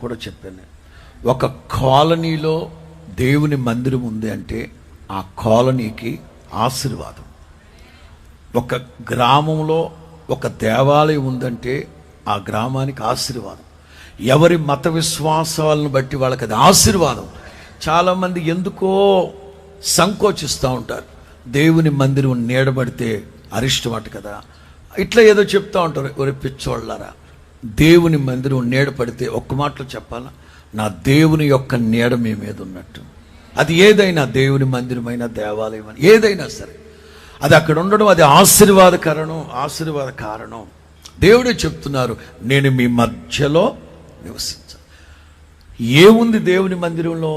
కూడా చెప్పాను. ఒక కాలనీలో దేవుని మందిరం ఉంది అంటే ఆ కాలనీకి ఆశీర్వాదం. ఒక గ్రామంలో ఒక దేవాలయం ఉందంటే ఆ గ్రామానికి ఆశీర్వాదం. ఎవరి మత విశ్వాసాలను బట్టి వాళ్ళకి అది ఆశీర్వాదం. చాలామంది ఎందుకో సంకోచిస్తూ ఉంటారు. దేవుని మందిరం నీడబడితే అరిష్టమట కదా, ఇట్లా ఏదో చెప్తూ ఉంటారు. ఎవరి పిచ్చోళ్ళారా, దేవుని మందిరం నీడపడితే ఒక్క మాటలో చెప్పాలా, నా దేవుని యొక్క నీడ మీ మీద ఉన్నట్టు. అది ఏదైనా, దేవుని మందిరమైన దేవాలయం అని ఏదైనా సరే, అది అక్కడ ఉండడం అది ఆశీర్వాద కారణం. దేవుడే చెప్తున్నారు, నేను మీ మధ్యలో నివసించాను. ఏముంది దేవుని మందిరంలో?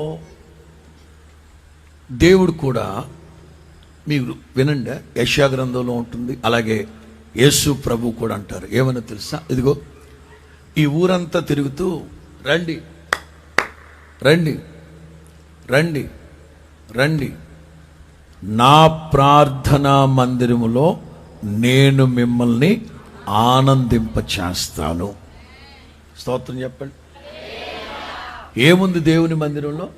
దేవుడు కూడా, మీరు వినండి, యెషయా గ్రంథంలో ఉంటుంది. అలాగే యేసు ప్రభు కూడా అంటారు. ఏమన్నా తెలుసా? ఇదిగో ఈ ఊరంతా తిరుగుతూ రండి రండి రండి రండి, నా ప్రార్థనా మందిరములో నేను మిమ్మల్ని ఆనందింపచేస్తాను. స్తోత్రం చెప్పండి. ఏముంది దేవుని మందిరంలో?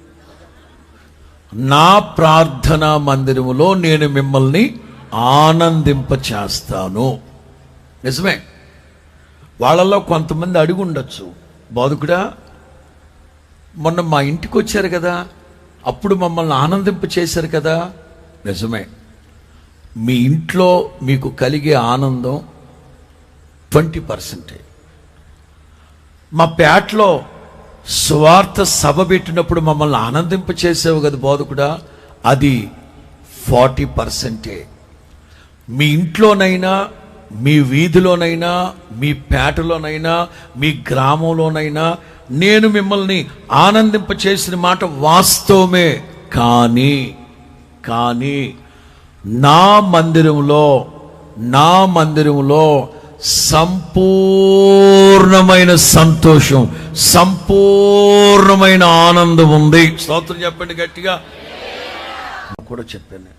నా ప్రార్థనా మందిరములో నేను మిమ్మల్ని ఆనందింపచేస్తాను. నిజమే. వాళ్ళల్లో కొంతమంది అడిగి ఉండొచ్చు, బోధకుడా మొన్న మా ఇంటికి వచ్చారు కదా, అప్పుడు మమ్మల్ని ఆనందింప చేశారు కదా. నిజమే. మీ ఇంట్లో మీకు కలిగే ఆనందం 20%. మా పేటలో స్వార్థ సభ పెట్టినప్పుడు మమ్మల్ని ఆనందింప చేసావు కదా బోధకుడా, అది 40%. మీ ఇంట్లోనైనా, మీ వీధిలోనైనా, మీ పేటలోనైనా, మీ గ్రామంలోనైనా నేను మిమ్మల్ని ఆనందింప చేసిన మాట వాస్తవమే. కానీ నా మందిరంలో సంపూర్ణమైన సంతోషం, సంపూర్ణమైన ఆనందం ఉంది. స్తోత్రం చెప్పండి గట్టిగా. కూడా చెప్పాను.